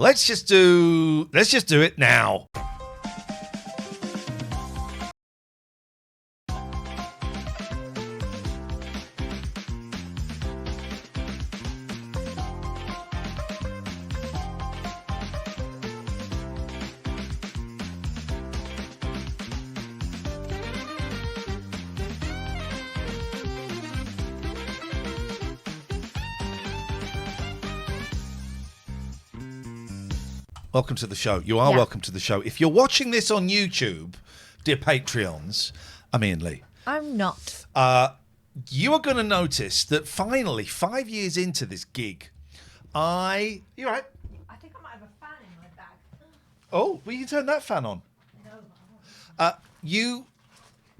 Let's just do it now. Welcome to the show. You are welcome to the show. If you're watching this on YouTube, dear Patreons, I'm Ian Lee. I'm not. You are going to notice that finally, 5 years into this gig, You right? I think I might have a fan in my bag. Oh, well, you turn that fan on. No.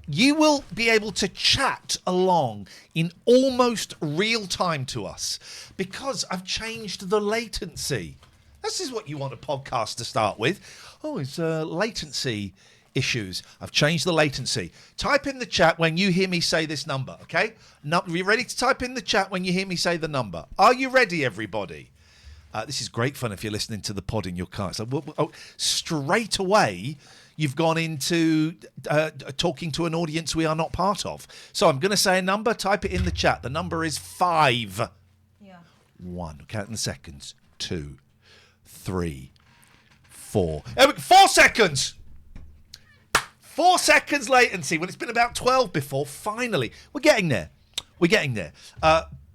You will be able to chat along in almost real time to us because I've changed the latency. This is what you want a podcast to start with. Oh, it's latency issues. I've changed the latency. Type in the chat when you hear me say this number, okay? Are you ready to type in the chat when you hear me say the number? Are you ready, everybody? This is great fun if you're listening to the pod in your car. So straight away, you've gone into talking to an audience we are not part of. So I'm going to say a number. Type it in the chat. The number is 5. Yeah. 1. Count in seconds. 2. 3, 4. 4 seconds! 4 seconds latency when it's been about 12 before. Finally, we're getting there.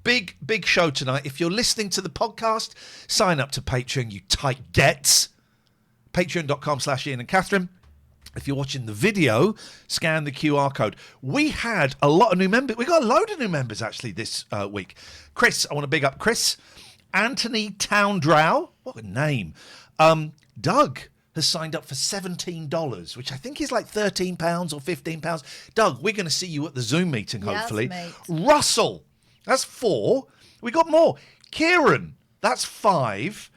Big show tonight. If you're listening to the podcast, sign up to Patreon, you tight gets. Patreon.com/Ian and Katherine. If you're watching the video, scan the QR code. We had a lot of new members. We got a load of new members actually this week. Chris, I want to big up Chris. Anthony Towndrow, what a name. Doug has signed up for $17, which I think is like £13 or £15. Doug, we're going to see you at the Zoom meeting, hopefully. Yes, Russell, that's 4. We got more. Kieran, that's 5.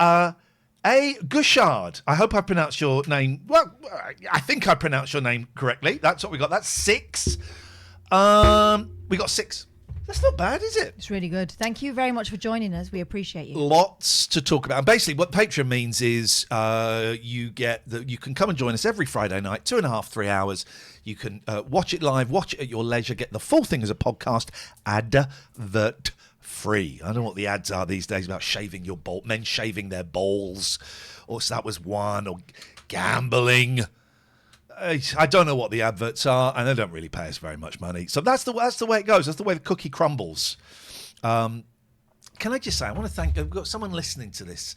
A. Gushard, I hope I pronounced your name. Well, I think I pronounced your name correctly. That's what we got. That's 6. We got 6. That's not bad, is it? It's really good. Thank you very much for joining us. We appreciate you. Lots to talk about. And basically, what Patreon means is you can come and join us every Friday night, 2.5, 3 hours. You can watch it live, watch it at your leisure, get the full thing as a podcast, advert free. I don't know what the ads are these days about shaving your men shaving their balls, or so that was one, or gambling. I don't know what the adverts are, and they don't really pay us very much money. So that's the way it goes. That's the way the cookie crumbles. Can I just say, I want to thank. I've got someone listening to this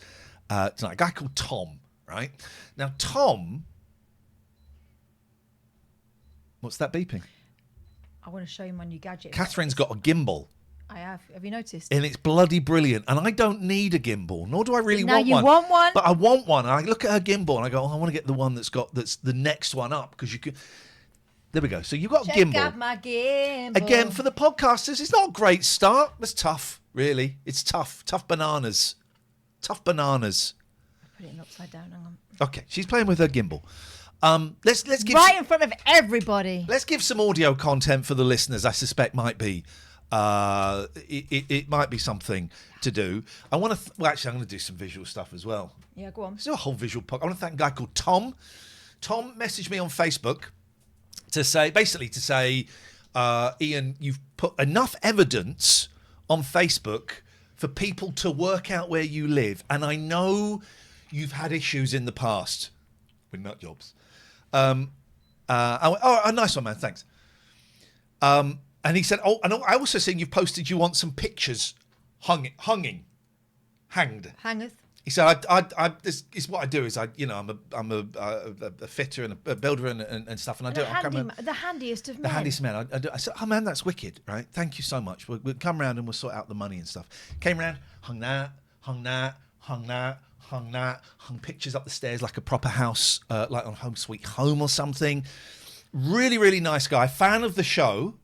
tonight. A guy called Tom. Right now, Tom. What's that beeping? I want to show you my new gadget. Catherine's got a gimbal. I have. Have you noticed? And it's bloody brilliant. And I don't need a gimbal, nor do I really want one. Now you want one? But I want one. And I look at her gimbal and I go, I want to get the one that's the next one up, because you can. There we go. So you've got a gimbal. Check out my gimbal. Again, for the podcasters, it's not a great start. It's tough, really. It's tough. Tough bananas. Tough bananas. Put it upside down. Hang on. Okay, she's playing with her gimbal. Let's give right in front of everybody. Let's give some audio content for the listeners. I suspect might be. It might be something to do. I want to. Well, actually, I'm going to do some visual stuff as well. Yeah, go on. Let's do a whole visual podcast. I want to thank a guy called Tom. Tom messaged me on Facebook to say, Ian, you've put enough evidence on Facebook for people to work out where you live, and I know you've had issues in the past with nut jobs. A nice one, man. Thanks. And he said, "Oh, and I also seen you've posted you want some pictures hanged." Hangeth. He said, "This is what I do. Is I'm a fitter and a builder and stuff, and I do it. The handiest of men. The handiest man. I do. I said, oh man, that's wicked, right? Thank you so much. We'll come round and we'll sort out the money and stuff. Came round, hung pictures up the stairs like a proper house, like on Home Sweet Home or something. Really, really nice guy. Fan of the show.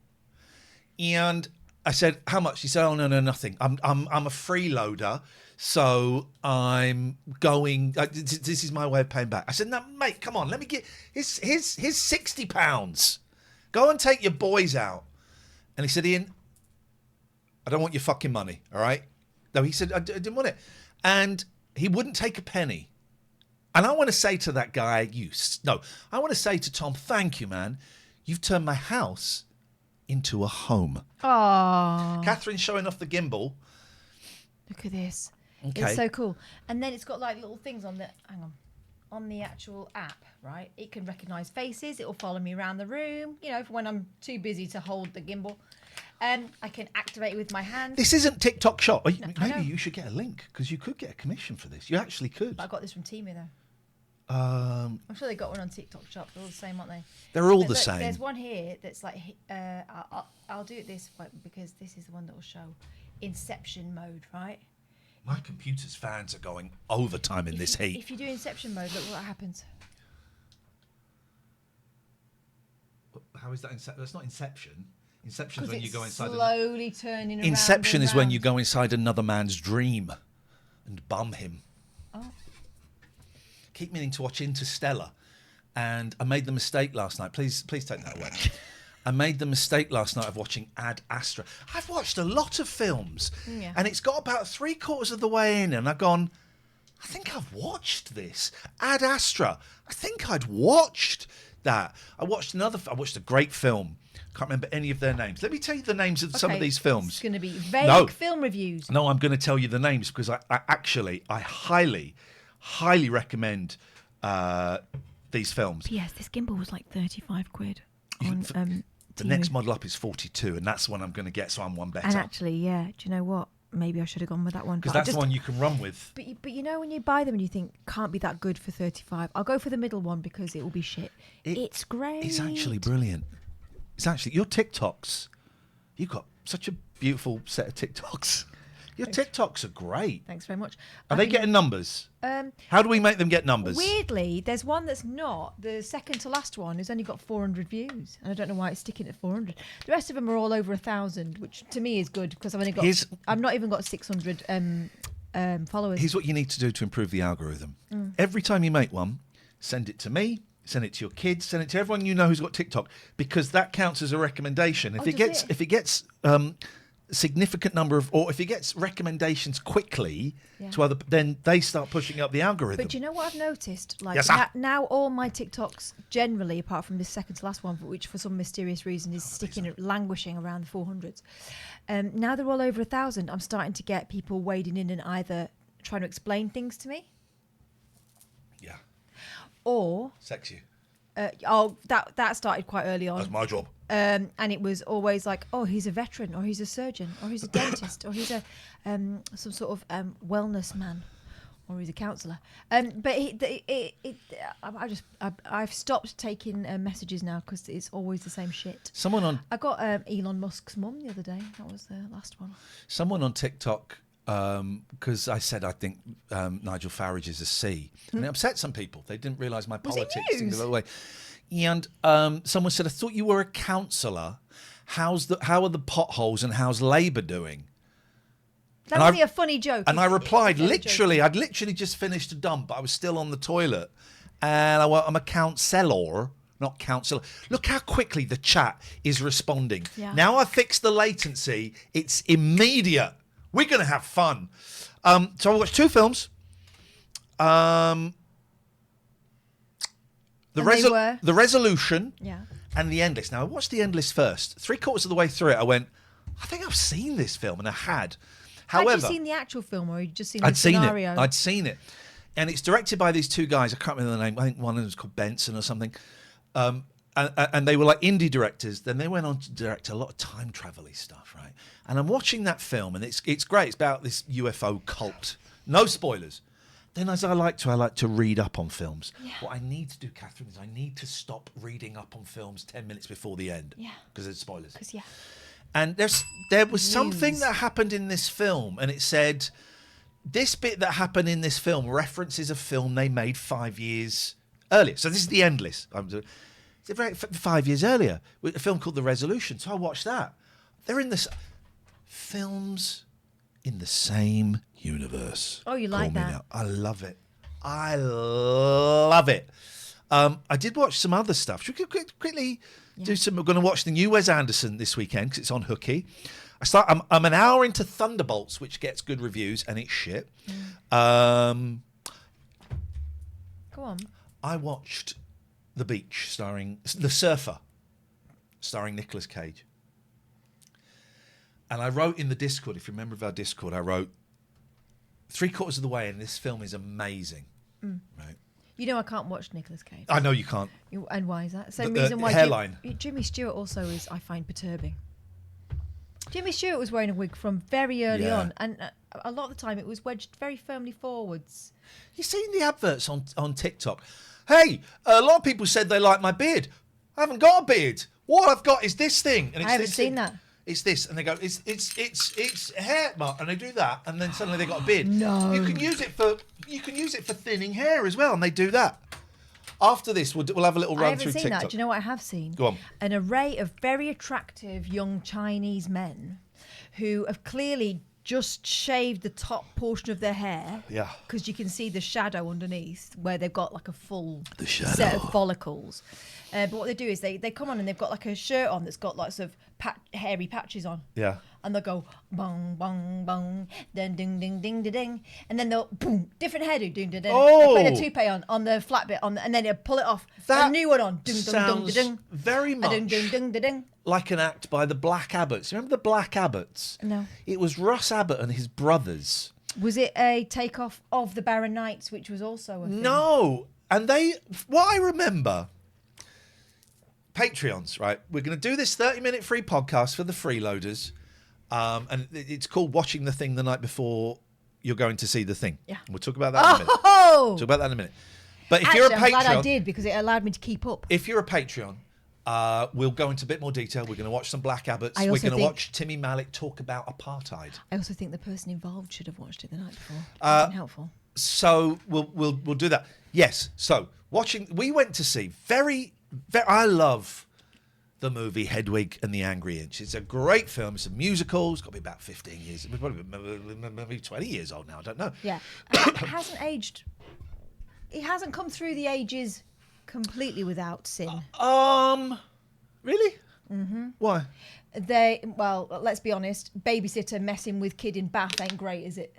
And I said, how much? He said, oh, no, nothing. I'm a freeloader, so I'm going, this is my way of paying back. I said, no, mate, come on, let me get, here's £60. Go and take your boys out. And he said, Ian, I don't want your fucking money, all right? No, he said, I didn't want it. And He wouldn't take a penny. And I want to say to that guy, I want to say to Tom, thank you, man. You've turned my house into a home. Oh, Catherine's showing off the gimbal. look at this. Okay. It's so cool. And then it's got like little things on the actual app, right? It can recognise faces. It will follow me around the room, for when I'm too busy to hold the gimbal. I can activate it with my hands. This isn't TikTok Shop. I Maybe know. you should get a link because you could get a commission for this. You actually could. But I got this from Temu though. Um, I'm sure they got one on TikTok Shop. They're all the same, aren't they? They're all But the look, same. There's one here that's like, I'll do it this way because this is the one that will show Inception mode, right? My computer's fans are going overtime in this heat. If you do Inception mode, look what happens. How is that? That's not Inception. Inception is Because when you go it's inside. slowly turning around. Inception and is when round. you go inside another man's dream and bum him. Oh. Keep meaning to watch Interstellar, and I made the mistake last night. Please take that away. I made the mistake last night of watching Ad Astra. I've watched a lot of films, Yeah. and it's got about 3/4 of the way in, and I've gone, I think I've watched this. Ad Astra. I think I'd watched that. I watched a great film. Can't remember any of their names. Let me tell you the names of some of Okay, these films. It's going to be vague film reviews. No, I'm going to tell you the names because I highly recommend these films. Yes, this gimbal was like 35 quid. The next model up is 42, and that's the one I'm going to get, so I'm one better. And actually, yeah, do you know what? Maybe I should have gone with that one. Because but that's the one you can run with. But you know when you buy them and you think, can't be that good for 35. I'll go for the middle one because it will be shit. It's great. It's actually brilliant. It's actually, your TikToks, you've got such a beautiful set of TikToks. Your TikToks are great. Thanks very much. Are they getting numbers? How do we make them get numbers? Weirdly, there's one that's not. The second to last one has only got 400 views, and I don't know why it's sticking at 400. The rest of them are all over 1,000, which to me is good because I've not even got 600 followers. Here's what you need to do to improve the algorithm. Every time you make one, send it to me, send it to your kids, send it to everyone you know who's got TikTok, because that counts as a recommendation. If it gets significant number of, or if it gets recommendations quickly to other, then they start pushing up the algorithm. But do you know what I've noticed? Like Yes, now all my TikToks generally, apart from this second to last one, which for some mysterious reason is languishing around the 400s. Now they're all over 1,000. I'm starting to get people wading in and either trying to explain things to me, Yeah. or Sex you. that started quite early on. That's my job. And it was always like, oh, he's a veteran, or he's a surgeon, or he's a dentist, or he's a some sort of wellness man, or he's a counsellor. But I've stopped taking messages now because it's always the same shit. I got Elon Musk's mum the other day. That was the last one. Someone on TikTok, because I said I think Nigel Farage is a C, and it upset some people. They didn't realise my Was it politics news? thing the other way. And someone said, I thought you were a counsellor. How are the potholes and how's Labour doing? That would be a funny joke. And I replied, I'd literally just finished a dump, but I was still on the toilet. And I'm a counsellor, not counsellor. Look how quickly the chat is responding. Yeah. Now I fixed the latency. It's immediate. We're going to have fun. So I watched two films. The Resolution and The Endless. Now, I watched The Endless first. 3/4 of the way through it, I went, I think I've seen this film, and I had. However, had you seen the actual film, or had you just seen the I'd scenario? I'd seen it. And it's directed by these two guys. I can't remember the name. I think one of them was called Benson or something. And they were like indie directors. Then they went on to direct a lot of time travel-y stuff, right? And I'm watching that film, and it's great. It's about this UFO cult. No spoilers. Then, as I like to read up on films. Yeah. What I need to do, Catherine, is I need to stop reading up on films 10 minutes before the end. Yeah. Because there's spoilers. And there was something that happened in this film, and it said, this bit that happened in this film references a film they made 5 years earlier. So this is The Endless. It's 5 years earlier, with a film called The Resolution. So I watched that. They're in this films in the same universe. Oh, you like that? I love it. I love it. I did watch some other stuff. Should we quickly do some? We're going to watch the new Wes Anderson this weekend because it's on Hooky. I'm an hour into Thunderbolts, which gets good reviews, and it's shit. Go on. I watched The Beach, starring The Surfer, starring Nicolas Cage. And I wrote in the Discord, if you remember of our Discord, I wrote 3/4 of the way, and this film is amazing. Right? You know I can't watch Nicolas Cage. I know you can't. And why is that? Same The reason why hairline. Jimmy Stewart also is, I find, perturbing. Jimmy Stewart was wearing a wig from very early on, and a lot of the time it was wedged very firmly forwards. You've seen the adverts on TikTok. Hey, a lot of people said they like my beard. I haven't got a beard. What I've got is this thing. And it's I haven't this seen thing. that. It's this, and they go, it's hair, Mark, and they do that, and then suddenly they got a beard. No. You can use it for thinning hair as well, and they do that. After this, we'll have a little run through TikTok. I haven't seen that. Do you know what I have seen? Go on. An array of very attractive young Chinese men who have clearly just shaved the top portion of their hair. Yeah. Because you can see the shadow underneath where they've got like a full shadow. set of follicles. But what they do is they come on and they've got like a shirt on that's got lots of hairy patches on. Yeah. And they'll go bong bong bong, then ding ding ding ding ding, and then they'll boom, different hairdo, ding ding ding. Oh. They'll put a toupee on the flat bit and then they'll pull it off. That a new one on, ding ding ding sounds ding, very much ding ding ding ding. like an act by the Black Abbots. Remember the Black Abbots? No. It was Russ Abbott and his brothers. Was it a takeoff of the Barron Knights, which was also a thing? No, and what I remember. Patreons, right? We're going to do this 30-minute free podcast for the freeloaders. And it's called Watching the Thing the Night Before You're Going to See the Thing. Yeah. We'll talk about that in a minute. Oh! Talk about that in a minute. But if Actually, you're a I'm Patreon... glad I did, because it allowed me to keep up. If you're a Patreon, we'll go into a bit more detail. We're going to watch some Black Abbots. I We're also going to think- watch Timmy Malik talk about apartheid. I also think the person involved should have watched it the night before. It would have been helpful. So we'll do that. Yes. So we went to see I love the movie Hedwig and the Angry Inch. It's a great film. It's a musical. It's got to be about 15 years. It's probably maybe 20 years old now. I don't know. Yeah. It hasn't aged. It hasn't come through the ages completely without sin. Really? Mm-hmm. Why? Let's be honest. Babysitter messing with kid in bath ain't great, is it?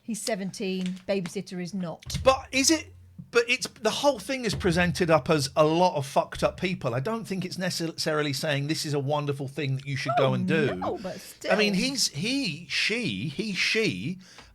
He's 17. Babysitter is not. But is it? But it's the whole thing is presented up as a lot of fucked up people. I don't think it's necessarily saying this is a wonderful thing that you should go and do. No, but still. I mean, she,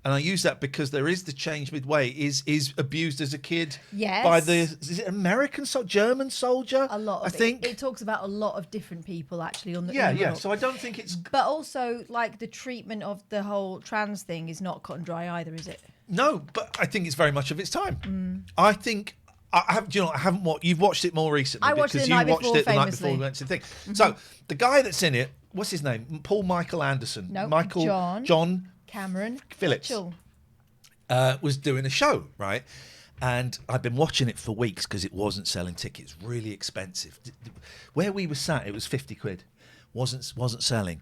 and I use that because there is the change midway, is abused as a kid by is it American German soldier? A lot of I think it talks about a lot of different people actually on the yeah. So I don't think it's But also, like, the treatment of the whole trans thing is not cut and dry either, is it? no, but I think it's very much of its time. I think I have. Do you know? I haven't watched. You've watched it more recently I watched it because the you night watched before, it the night before we famously. went to the thing. So the guy that's in it, what's his name? Paul Michael Anderson. No, Michael John Cameron Phillips. Mitchell. Was doing a show, right? And I've been watching it for weeks because it wasn't selling tickets. Really expensive. Where we were sat, it was 50 quid. Wasn't selling.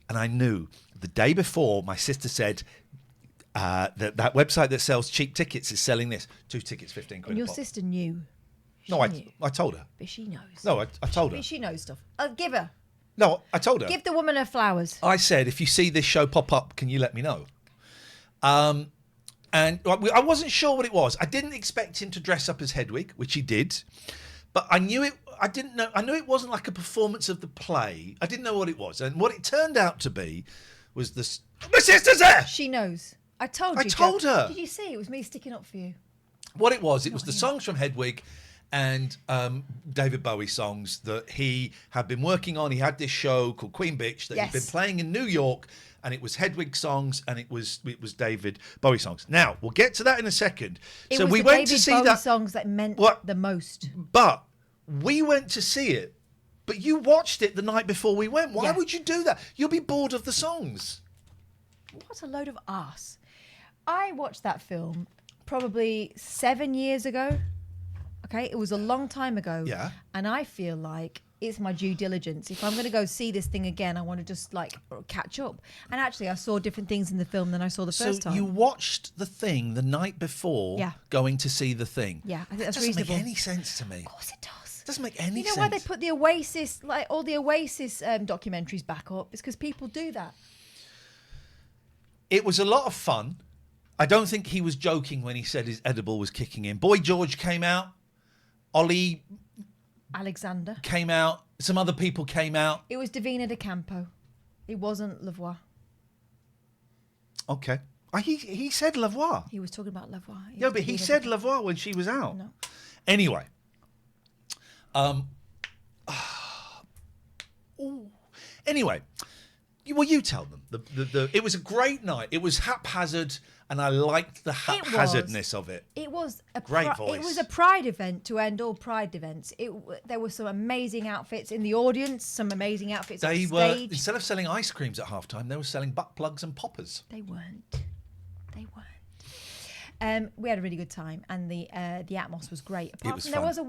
And I knew the day before, my sister said, that website that sells cheap tickets is selling this. 2 tickets, 15 quid. And your a pop. sister knew. No, She knew. I told her. But she knows. No, I told her. She knows stuff. Give her. No, I told her. Give the woman her flowers. I said, if you see this show pop up, can you let me know? And I wasn't sure what it was. I didn't expect him to dress up as Hedwig, which he did. But I knew it. I didn't know. I knew it wasn't like a performance of the play. I didn't know what it was. And what it turned out to be was this. My sister's there! She knows. I told you. I told her. Did you see? It was me sticking up for you. What it was the songs from Hedwig and David Bowie songs that he had been working on. He had this show called Queen Bitch that he'd been playing in New York, and it was Hedwig songs and it was David Bowie songs. Now we'll get to that in a second. It so was we the went David to see Bowie that songs that meant the most. But we went to see it. But you watched it the night before we went. Why would you do that? You'll be bored of the songs. What a load of arse. I watched that film probably 7 years ago. Okay, it was a long time ago. Yeah. And I feel like it's my due diligence. If I'm going to go see this thing again, I want to just like catch up. And actually, I saw different things in the film than I saw the first time. So you watched the thing the night before going to see the thing. Yeah, I think that's doesn't reasonable. make any sense to me. Of course it does. Doesn't make any sense. You know why they put the Oasis, like all the Oasis documentaries back up? It's because people do that. It was a lot of fun. I don't think he was joking when he said his edible was kicking in. Boy George came out. Ollie Alexander came out. Some other people came out. It was Davina de Campo. It wasn't Lavoie. Okay. He said Lavoie. He was talking about Lavoie. No, but he said Lavoie when she was out. No. Anyway. Anyway. Well, you tell them. It was a great night. It was haphazard, and I liked the haphazardness of it. It was a great voice. It was a Pride event to end all Pride events. There were some amazing outfits in the audience, some amazing outfits on stage. Instead of selling ice creams at halftime, they were selling butt plugs and poppers. They weren't. We had a really good time, and the atmos was great. Apart from there was a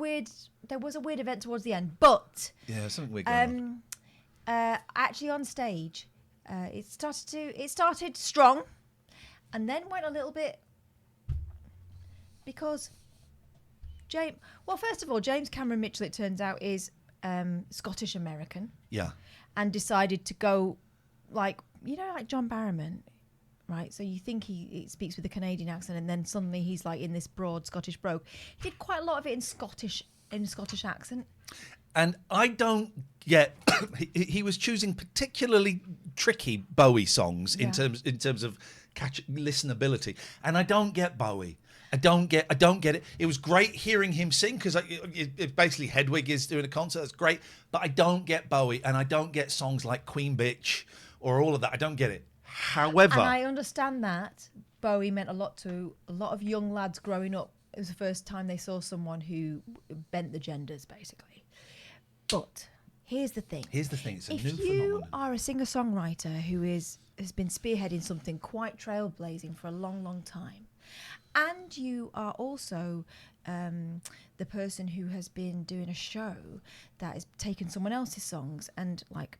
weird event towards the end, but yeah, something weird going on. Actually on stage, it started strong, and then went a little bit because first of all, James Cameron Mitchell, it turns out, is Scottish American. Yeah, and decided to go like John Barrowman. Right, so you think he speaks with a Canadian accent, and then suddenly he's like in this broad Scottish brogue. He did quite a lot of it in Scottish accent. And I don't get. He was choosing particularly tricky Bowie songs in terms of listenability, and I don't get Bowie. I don't get it. It was great hearing him sing because basically Hedwig is doing a concert. That's great, but I don't get Bowie, and I don't get songs like Queen Bitch or all of that. I don't get it. However, and I understand that Bowie meant a lot to a lot of young lads growing up. It was the first time they saw someone who bent the genders, basically. But here's the thing. It's a new phenomenon. If you are a singer-songwriter who has been spearheading something quite trailblazing for a long, long time, and you are also the person who has been doing a show that has taken someone else's songs and like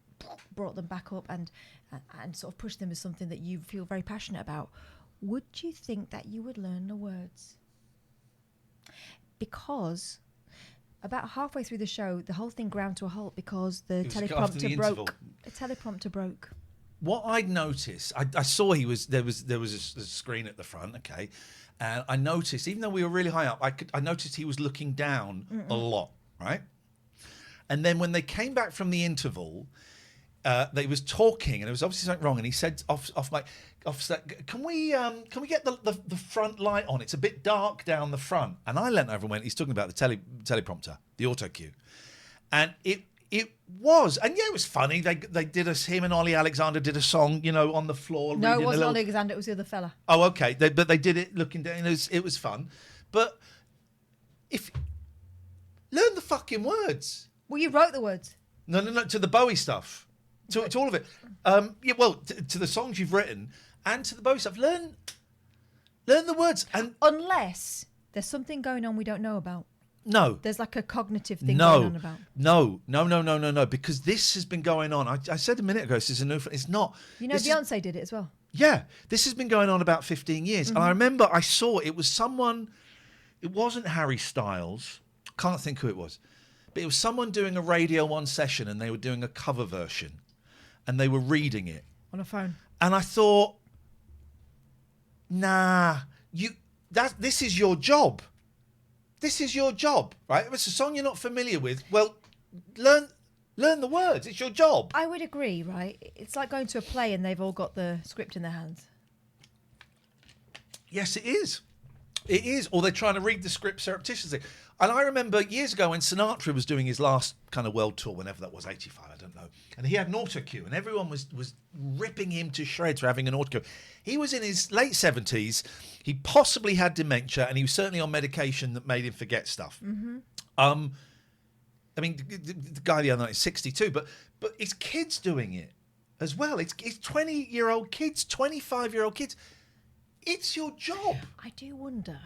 brought them back up and sort of pushed them as something that you feel very passionate about, would you think that you would learn the words? Because about halfway through the show, the whole thing ground to a halt because the teleprompter broke. The teleprompter broke. What I'd noticed, I saw there was a screen at the front, okay, and I noticed, even though we were really high up, I noticed he was looking down a lot, right? And then when they came back from the interval, they was talking, and there was obviously something wrong, and he said off mic, can we get the front light on? It's a bit dark down the front. And I leant over and went, he's talking about the teleprompter, the auto cue, and it was, and yeah, it was funny. They did him and Ollie Alexander did a song, on the floor. No, it wasn't Ollie Alexander. It was the other fella. Oh, okay. But they did it looking down. It was fun, but learn the fucking words. Well, you wrote the words. No, to the Bowie stuff. To all of it. To the songs you've written and to the Bowie stuff. Learn the words. And unless there's something going on we don't know about. No. There's like a cognitive thing going on about. No. Because this has been going on. I said a minute ago, this is a new... It's not... Beyonce did it as well. Yeah. This has been going on about 15 years. Mm-hmm. And I remember I saw it was someone... It wasn't Harry Styles. Can't think who it was. But it was someone doing a Radio 1 session and they were doing a cover version. And they were reading it on a phone, and I thought, this is your job. This is your job, right? If it's a song you're not familiar with, well, learn the words. It's your job. I would agree, right? It's like going to a play and they've all got the script in their hands. Yes, it is. It is. Or they're trying to read the script surreptitiously. And I remember years ago when Sinatra was doing his last kind of world tour, whenever that was, 85, I don't know. And he had an auto cue, and everyone was ripping him to shreds for having an auto cue. He was in his late 70s. He possibly had dementia, and he was certainly on medication that made him forget stuff. Mm-hmm. I mean, the guy the other night is 62, but it's kids doing it as well. It's 20-year-old kids, 25-year-old kids. It's your job. I do wonder...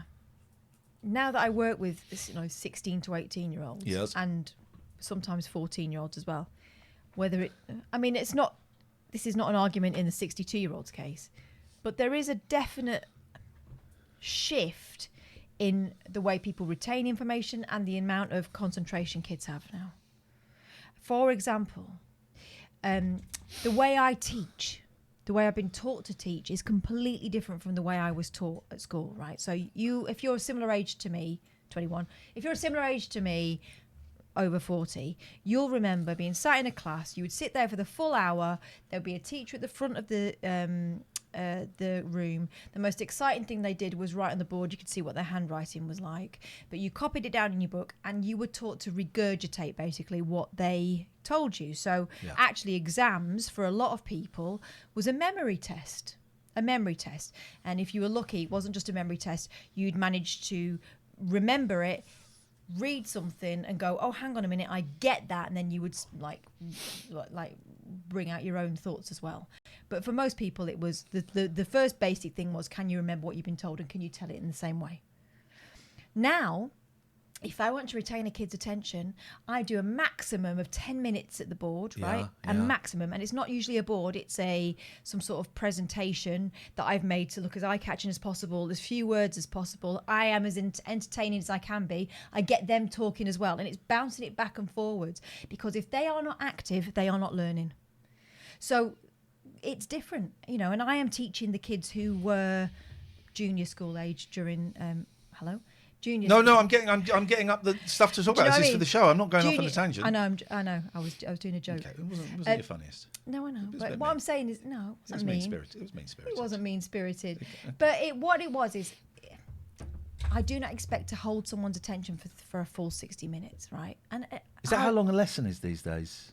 Now that I work with 16 to 18-year-olds, yes, and sometimes 14-year-olds as well, this is not an argument in the 62-year-old's case, but there is a definite shift in the way people retain information and the amount of concentration kids have now. For example, the way I teach, the way I've been taught to teach is completely different from the way I was taught at school, right? So if you're a similar age to me, 21, if you're a similar age to me, over 40, you'll remember being sat in a class. You would sit there for the full hour. There'd be a teacher at the front of the room. The most exciting thing they did was write on the board. You could see what their handwriting was like, but you copied it down in your book, and you were taught to regurgitate basically what they told you. So actually, exams for a lot of people was a memory test. And if you were lucky, it wasn't just a memory test. You'd manage to remember it, read something and go, oh, hang on a minute, I get that. And then you would like bring out your own thoughts as well. But for most people, it was the first basic thing was, can you remember what you've been told and can you tell it in the same way? Now, if I want to retain a kid's attention, I do a maximum of 10 minutes at the board, right? A maximum. And it's not usually a board. It's some sort of presentation that I've made to look as eye-catching as possible, as few words as possible. I am as entertaining as I can be. I get them talking as well. And it's bouncing it back and forwards, because if they are not active, they are not learning. So it's different, and I am teaching the kids who were junior school age during, No, I'm getting up the stuff to talk about. This is for the show. I'm not going off on a tangent. I know. I was doing a joke. Okay, it wasn't your funniest. No, I know. But what I'm saying is, no, it wasn't mean. It was mean-spirited. It wasn't mean-spirited. Okay. But what it was is, I do not expect to hold someone's attention for a full 60 minutes, right? And is that how long a lesson is these days?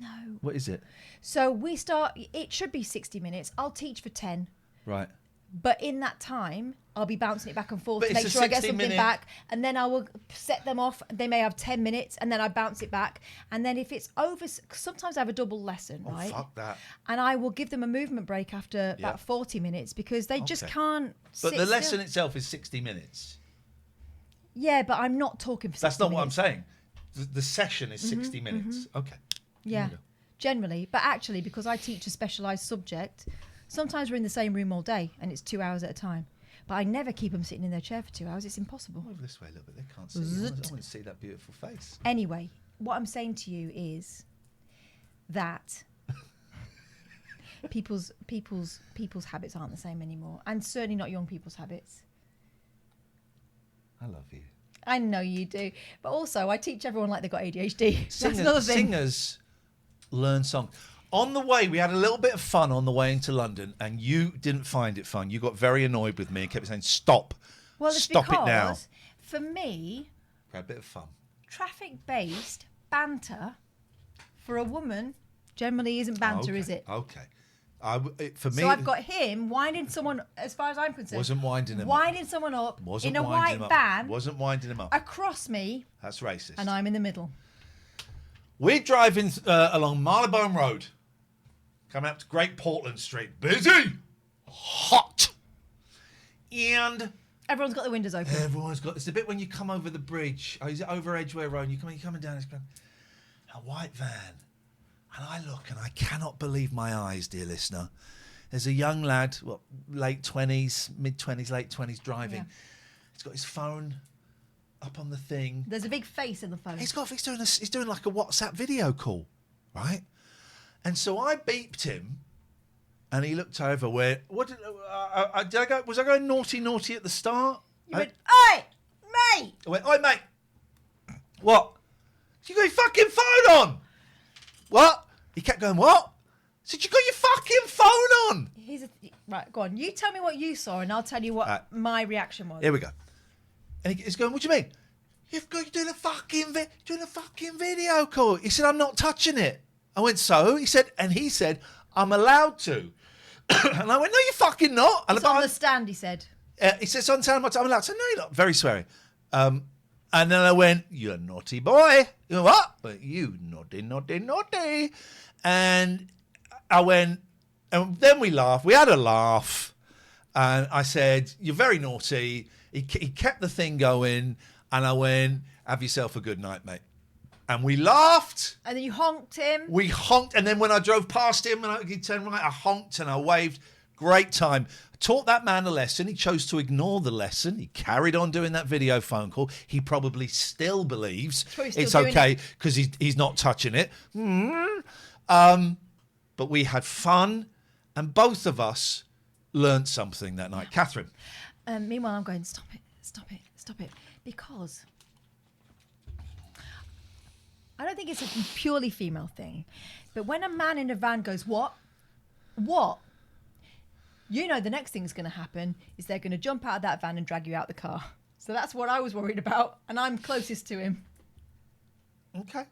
No. What is it? So it should be 60 minutes. I'll teach for 10. Right. But in that time, I'll be bouncing it back and forth to make sure I get something back. And then I will set them off. They may have 10 minutes and then I bounce it back. And then if it's over, sometimes I have a double lesson, right? Fuck that. And I will give them a movement break after about 40 minutes because they just can't But the lesson itself is 60 minutes. Yeah, but I'm not talking for 60 minutes. That's not what I'm saying. The session is 60 minutes. Okay. Yeah, generally. But actually, because I teach a specialised subject, sometimes we're in the same room all day and it's 2 hours at a time. But I never keep them sitting in their chair for 2 hours. It's impossible. Over this way a little bit. They can't see you. I want to see that beautiful face. Anyway, what I'm saying to you is that people's habits aren't the same anymore. And certainly not young people's habits. I love you. I know you do. But also, I teach everyone like they've got ADHD. That's another thing. Singers learn songs. On the way, we had a little bit of fun on the way into London, and you didn't find it fun. You got very annoyed with me and kept saying, stop. Well, it's stop because, it now. For me, we had a bit of fun. Traffic-based banter for a woman generally isn't banter, is it? Okay. For me, so I've got him winding someone, as far as I'm concerned. Wasn't winding him winding up. someone up Wasn't in a white van. Wasn't winding him up. Across me. That's racist. And I'm in the middle. We're driving along Marylebone Road, coming up to Great Portland Street. Busy, hot, and everyone's got the windows open. Everyone's got. It's the bit when you come over the bridge. Oh, is it over Edgware Road? You're coming down. It's a white van, and I look and I cannot believe my eyes, dear listener. There's a young lad, late 20s, mid-20s, late 20s, driving. Yeah. He's got his phone up on the thing. There's a big face in the phone. He's doing like a WhatsApp video call, right? And so I beeped him, and he looked over. Was I going naughty at the start? You went, oi, mate! I went, oi, mate. What? You got your fucking phone on? What? He kept going, what? I said, you got your fucking phone on? Right, go on. You tell me what you saw, and I'll tell you what my reaction was. Here we go. And he's going, what do you mean? You're doing a fucking video call. He said, I'm not touching it. I went, so? He said, I'm allowed to. And I went, no, you're fucking not. And it's on the stand, he said. He said, it's on the stand, I'm allowed to. I said, no, you're not. Very sweary. And then I went, you're a naughty boy. You know what? But you naughty. And I went, and then we laughed. We had a laugh. And I said, you're very naughty. He kept the thing going. And I went, have yourself a good night, mate. And we laughed. And then you honked him. We honked. And then when I drove past him and he turned right, I honked and I waved. Great time. Taught that man a lesson. He chose to ignore the lesson. He carried on doing that video phone call. He probably still believes it's okay because he's not touching it. But we had fun, and both of us learned something that night. Catherine. Meanwhile, I'm going, stop it. Because I don't think it's a purely female thing. But when a man in a van goes, what? You know the next thing's going to happen is they're going to jump out of that van and drag you out the car. So that's what I was worried about, and I'm closest to him. Okay.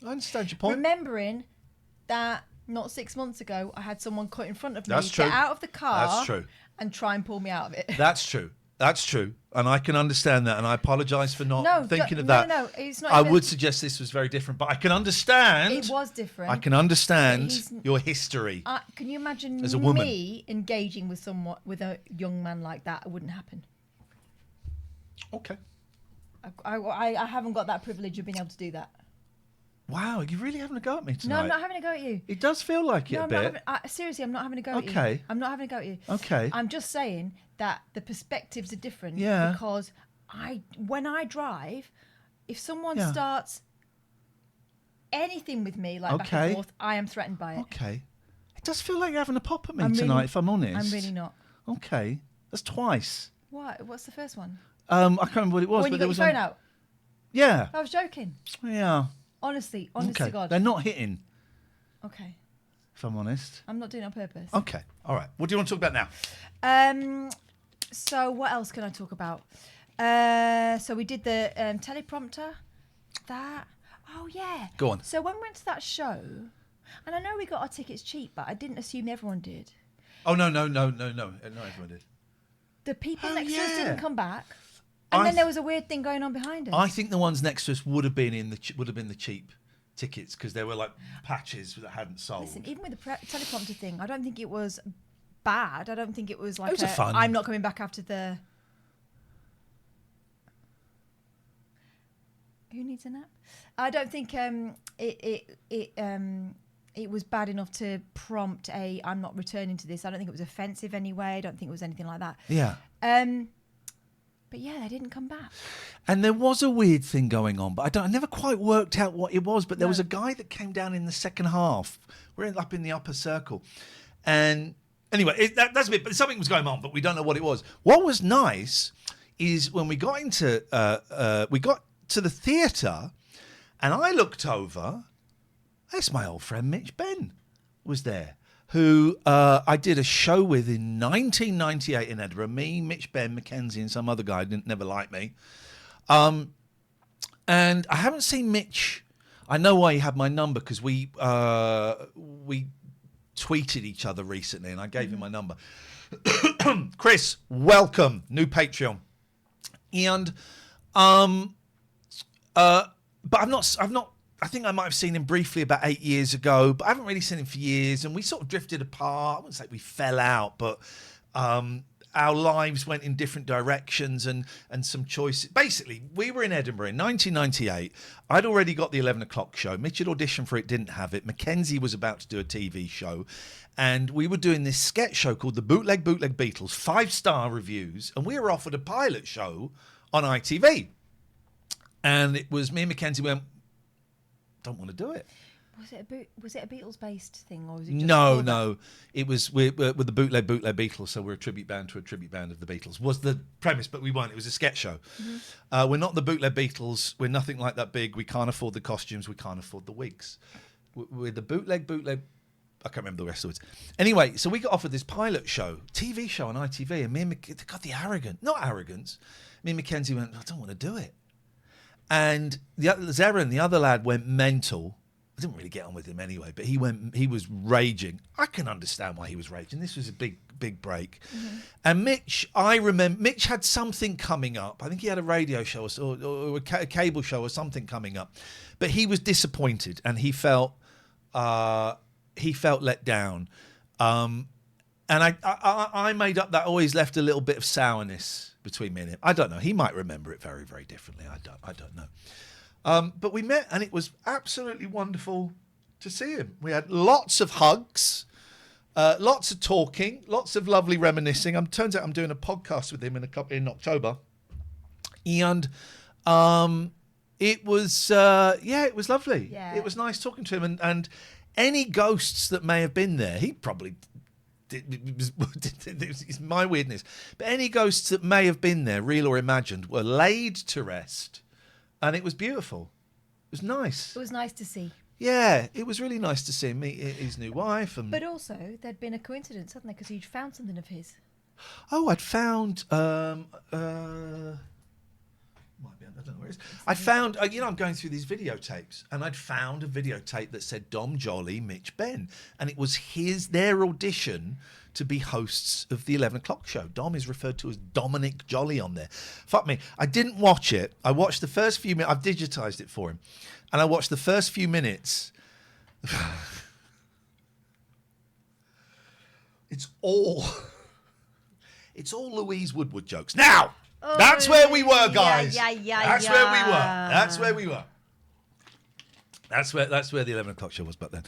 I understand your point. Remembering that not 6 months ago, I had someone cut in front of me, That's true. get out of the car That's true. and try and pull me out of it. That's true. And I can understand that, and I apologise for not thinking of that. No, it's not. I would suggest this was very different, but I can understand. It was different. I can understand your history. Can you imagine as a woman me engaging with a young man like that? It wouldn't happen. Okay. I haven't got that privilege of being able to do that. Wow, you're really having a go at me tonight. No, I'm not having a go at you. It does feel like it a bit. Seriously, I'm not having a go at you. Okay. I'm not having a go at you. Okay. I'm just saying that the perspectives are different. Yeah. Because when I drive, if someone Yeah. starts anything with me, like back and forth, I am threatened by it. Okay. It does feel like you're having a pop at me I'm tonight, really- if I'm honest. I'm really not. Okay. That's twice. What? What's the first one? I can't remember what it was. When you but got your phone out? Yeah. I was joking. Yeah. Honestly, honest Okay. to God. They're not hitting, Okay. if I'm honest. I'm not doing it on purpose. Okay. All right. What do you want to talk about now? So what else can I talk about? So we did the teleprompter. That. Oh yeah. Go on. So when we went to that show, and I know we got our tickets cheap, but I didn't assume everyone did. Oh no, not everyone did. The people Oh, next to us yeah. didn't come back, and then there was a weird thing going on behind us. I think the ones next to us would have been the cheap tickets because there were like patches that hadn't sold. Listen, even with the teleprompter thing, I don't think it was bad. I don't think it was like It was fun. I'm not coming back after the. Who needs a nap? I don't think it was bad enough to prompt a I'm not returning to this. I don't think it was offensive anyway. I don't think it was anything like that. Yeah. But yeah, they didn't come back. And there was a weird thing going on, but I never quite worked out what it was. But there was a guy that came down in the second half. We're up in the upper circle, and anyway, that's a bit. But something was going on, but we don't know what it was. What was nice is when we got into the theatre, and I looked over. That's my old friend Mitch Ben was there, who I did a show with in 1998 in Edinburgh. Me, Mitch Ben, Mackenzie, and some other guy didn't never like me. And I haven't seen Mitch. I know why he had my number because we tweeted each other recently, and I gave him my number. Chris, welcome, new Patreon, and but I've not. I think I might have seen him briefly about 8 years ago, but I haven't really seen him for years. And we sort of drifted apart. I wouldn't say we fell out, but our lives went in different directions and some choices. Basically, we were in Edinburgh in 1998. I'd already got the 11 o'clock show. Mitch had auditioned for it, didn't have it. Mackenzie was about to do a TV show. And we were doing this sketch show called the Bootleg Beatles, 5-star reviews. And we were offered a pilot show on ITV. And it was me and Mackenzie went, don't want to do it. Was it a Beatles-based thing, or was it just No. It was with the bootleg Beatles, so we're a tribute band to a tribute band of the Beatles. Was the premise, but we weren't. It was a sketch show. Mm-hmm. We're not the bootleg Beatles. We're nothing like that big. We can't afford the costumes. We can't afford the wigs. We're the bootleg. I can't remember the rest of it. Anyway, so we got offered this pilot show, TV show on ITV, and me and Mackenzie got the not arrogance. Me and Mackenzie went, I don't want to do it. And Zeren, the other lad, went mental. I didn't really get on with him anyway, but he was raging. I can understand why he was raging. This was a big break. Mm-hmm. And Mitch, I remember, Mitch had something coming up. I think he had a radio show or a cable show or something coming up. But he was disappointed and he felt let down. And I made up that always left a little bit of sourness between me and him. I don't know. He might remember it very, very differently. I don't know. But we met and it was absolutely wonderful to see him. We had lots of hugs. Lots of talking, lots of lovely reminiscing. Turns out I'm doing a podcast with him in October, and it was it was lovely. Yeah. It was nice talking to him, and any ghosts that may have been there, he probably it's my weirdness, but any ghosts that may have been there, real or imagined, were laid to rest, and it was beautiful. It was nice. It was nice to see. Yeah, it was really nice to see him meet his new wife. But also, there'd been a coincidence, hadn't there? Because you'd found something of his. Oh, I'd found. Might be, I don't know where it is. I found. I'm going through these videotapes, and I'd found a videotape that said Dom Jolly, Mitch Ben, and it was their audition to be hosts of the 11 o'clock show. Dom is referred to as Dominic Jolly on there. Fuck me, I didn't watch it. I watched the first few minutes. I've digitized it for him, and I watched the first few minutes. It's all Louise Woodward jokes. Now, that's where we were, guys. That's where we were. That's where we were. That's where the 11 o'clock show was back then.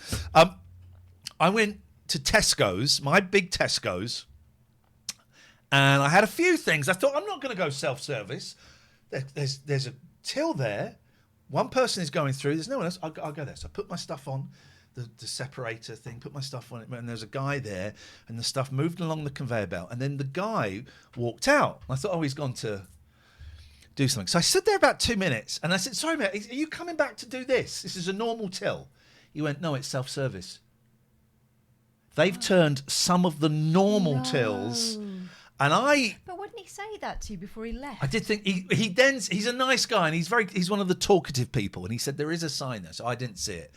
I went to Tesco's, my big Tesco's, and I had a few things. I thought, I'm not going to go self-service. There's a till there. One person is going through. There's no one else. I'll go there. So I put my stuff on the separator thing, put my stuff on it, and there's a guy there, and the stuff moved along the conveyor belt, and then the guy walked out. I thought, he's gone to do something. So I stood there about 2 minutes, and I said, sorry, mate, are you coming back to do this? This is a normal till. He went, no, it's self-service. They've turned some of the normal tills, and But wouldn't he say that to you before he left? I did think he's a nice guy, and he's one of the talkative people, and he said there is a sign there, so I didn't see it.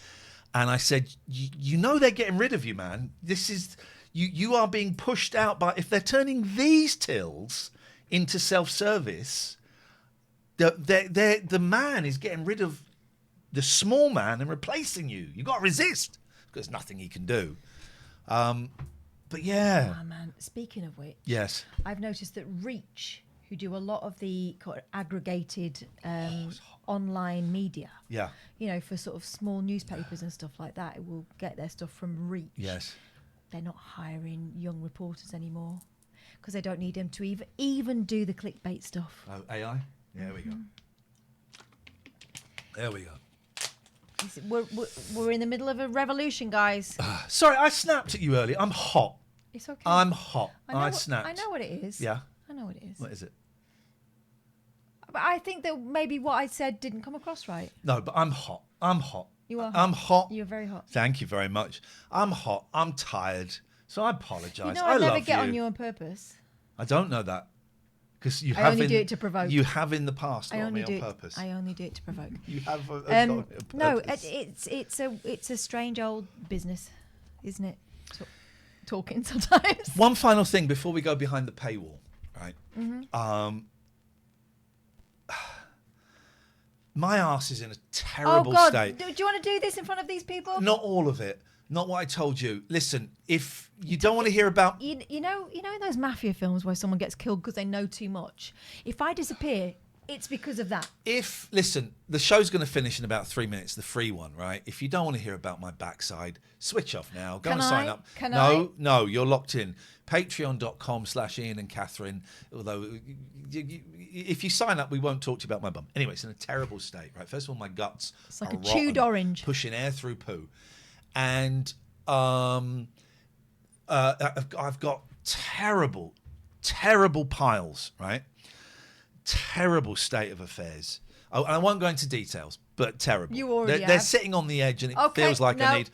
And I said, you know they're getting rid of you, man. This is you are being pushed out by, if they're turning these tills into self-service, the man is getting rid of the small man and replacing you. You've got to resist, because there's nothing he can do. But yeah. Oh, man. Speaking of which, Yes. I've noticed that Reach, who do a lot of the aggregated online media, for sort of small newspapers and stuff like that, it will get their stuff from Reach. Yes. They're not hiring young reporters anymore because they don't need them to even do the clickbait stuff. Oh, AI? Yeah, there we go. There we go. We're in the middle of a revolution, guys. Sorry, I snapped at you earlier. I'm hot. It's okay. I'm hot. I snapped. snapped. I know what it is. Yeah. I know what it is. What is it? But I think that maybe what I said didn't come across right. No, but I'm hot. I'm hot. You are hot. I'm hot. You're very hot. Thank you very much. I'm hot. I'm tired. So I apologise. You know, I I never love get you. on you on purpose. I don't know that. Because you I have only do it to provoke. You have in the past, I not only me do on it. purpose. I only do it to provoke. You have got it on purpose. No, it's a strange old business, isn't it? Talking sometimes. One final thing before we go behind the paywall, right? Mm-hmm. My arse is in a terrible God. state. Do you want to do this in front of these people? Not all of it. Not what I told you. Listen, if you don't want to hear about... You know in those mafia films where someone gets killed because they know too much? If I disappear, it's because of that. Listen, the show's going to finish in about 3 minutes, the free one, right? If you don't want to hear about my backside, switch off now. Go and sign up. No, you're locked in. Patreon.com/Ian and Katherine. Although, if you sign up, we won't talk to you about my bum. Anyway, it's in a terrible state, right? First of all, my guts It's like are a chewed rotten, orange. pushing air through poo. And I've got terrible piles, right? Terrible state of affairs. And I won't go into details, but terrible. You already They're have. sitting on the edge, and it Okay, feels like I need...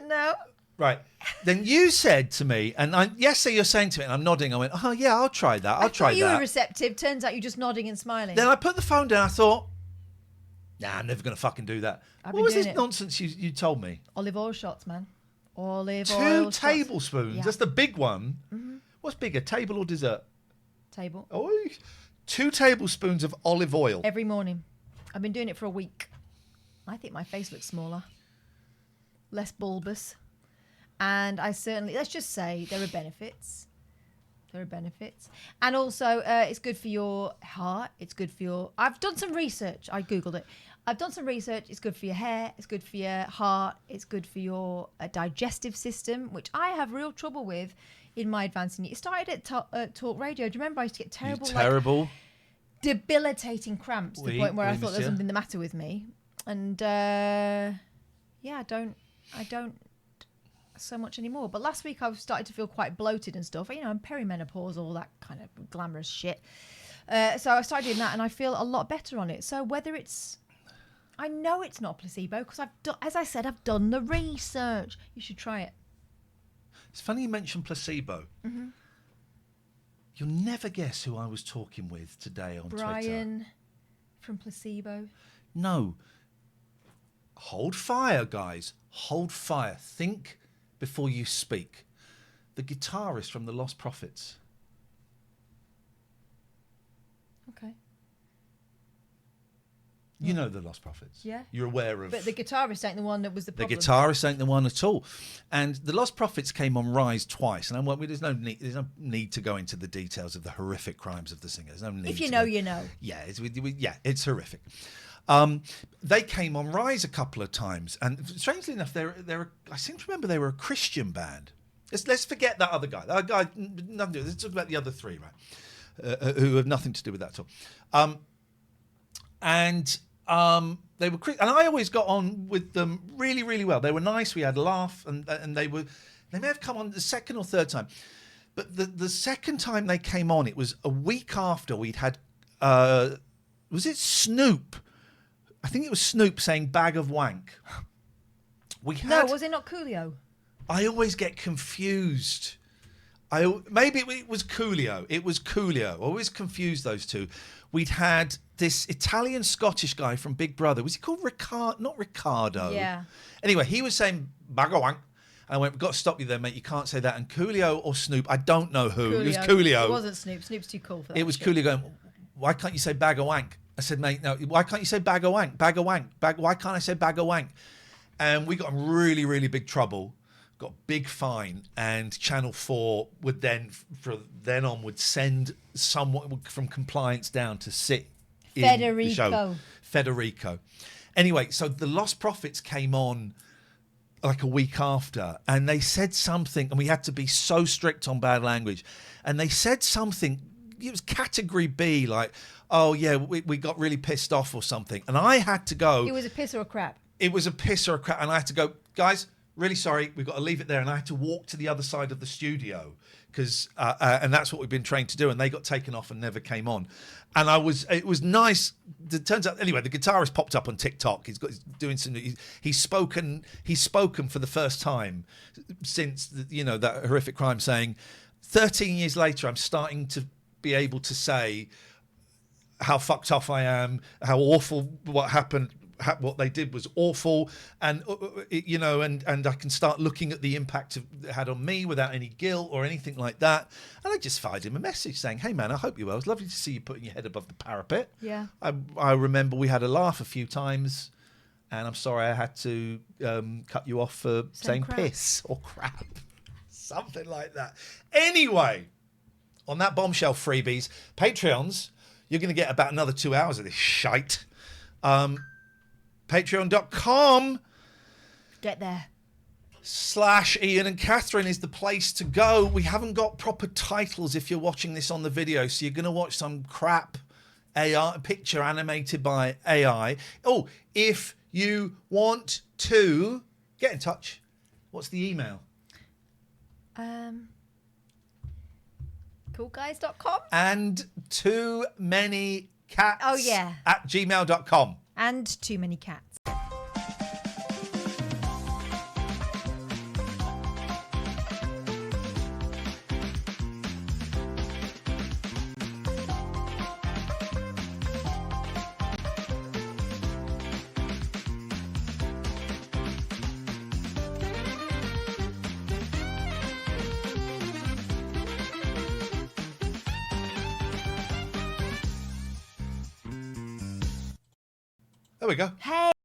No. Right. Then you said to me, and yesterday you're saying to me, and I'm nodding, I went, oh, yeah, I'll try that. I'll try you that. were receptive. Turns out you're just nodding and smiling. Then I put the phone down, I thought, nah, I'm never going to fucking do that. What was this nonsense you told me? Olive oil shots, man. Olive 2 oil tablespoons. Yeah. That's the big one. Mm-hmm. What's bigger, table or dessert? Table. Oh, 2 tablespoons of olive oil. Every morning. I've been doing it for a week. I think my face looks smaller. Less bulbous. And I certainly, let's just say there are benefits. There are benefits. And also, it's good for your heart. It's good for your... I've done some research. I Googled it. I've done some research. It's good for your hair. It's good for your heart. It's good for your digestive system, which I have real trouble with in my advancing years. It started at Talk Radio. Do you remember I used to get terrible... Like, debilitating cramps to the point where I thought there was something the matter with me. And, I don't so much anymore. But last week I started to feel quite bloated and stuff. You know, I'm perimenopause, all that kind of glamorous shit. So I started doing that, and I feel a lot better on it. So whether it's... I know it's not placebo because as I said, I've done the research. You should try it. It's funny you mentioned placebo. Mm-hmm. You'll never guess who I was talking with today on Twitter. Brian from Placebo. No. Hold fire, guys. Hold fire. Think before you speak. The guitarist from the Lost Prophets. Okay. You know the Lost Prophets. Yeah. You're aware of... But the guitarist ain't the one that was the problem. The guitarist ain't the one at all. And the Lost Prophets came on Rise twice. And there's no need to go into the details of the horrific crimes of the singer. There's no need. If you know, you know. Yeah, it's horrific. They came on Rise a couple of times. And strangely enough, I seem to remember they were a Christian band. Let's forget that other guy. That guy, nothing to do. Let's talk about the other three, right? Who have nothing to do with that at all. They were, and I always got on with them really, really well. They were nice. We had a laugh, and they may have come on the second or third time, but the second time they came on, it was a week after we'd had, was it Snoop? I think it was Snoop saying "bag of wank." Was it not Coolio? I always get confused. Maybe it was Coolio. It was Coolio. I always confuse those two. We'd had this Italian-Scottish guy from Big Brother. Was he called Ricardo? Not Ricardo. Yeah. Anyway, he was saying "bag of wank." And I went, "We've got to stop you there, mate. You can't say that." And Coolio or Snoop, I don't know who. Coolio. It was Coolio. It wasn't Snoop. Snoop's too cool for that. It was Coolio going, "Why can't you say bag of wank?" I said, "Mate, no. Why can't you say bag of wank? Bag of wank. Why can't I say bag of wank?" And we got in really, really big trouble. Got a big fine, and Channel 4 would then, from then on, would send someone from compliance down to sit in the show. Federico. Anyway, so the Lost Prophets came on like a week after, and they said something, and we had to be so strict on bad language, and they said something, it was category B, like, "Oh yeah, we got really pissed off" or something, and I had to go. It was a piss or a crap. It was a piss or a crap, and I had to go, "Guys, really sorry, we've got to leave it there." And I had to walk to the other side of the studio because, and that's what we've been trained to do. And they got taken off and never came on. And it was nice. It turns out, anyway, the guitarist popped up on TikTok. He's doing some. He's spoken for the first time since that horrific crime, saying, 13 years later, I'm starting to be able to say how fucked off I am, how awful what happened. What they did was awful, and and I can start looking at the impact it had on me without any guilt or anything like that. And I just fired him a message saying, "Hey man, I hope you're well. It's lovely to see you putting your head above the parapet. Yeah. I remember we had a laugh a few times, and I'm sorry I had to cut you off for saying piss or crap." Something like that. Anyway, on that bombshell, freebies, Patreons, you're going to get about another 2 hours of this shite. Patreon.com Get there. /Ian and Katherine is the place to go. We haven't got proper titles if you're watching this on the video, so you're going to watch some crap AI picture animated by AI. Oh, if you want to get in touch, what's the email? Coolguys.com. And too many cats. Oh, yeah. @gmail.com. And too many cats. There we go. Hey.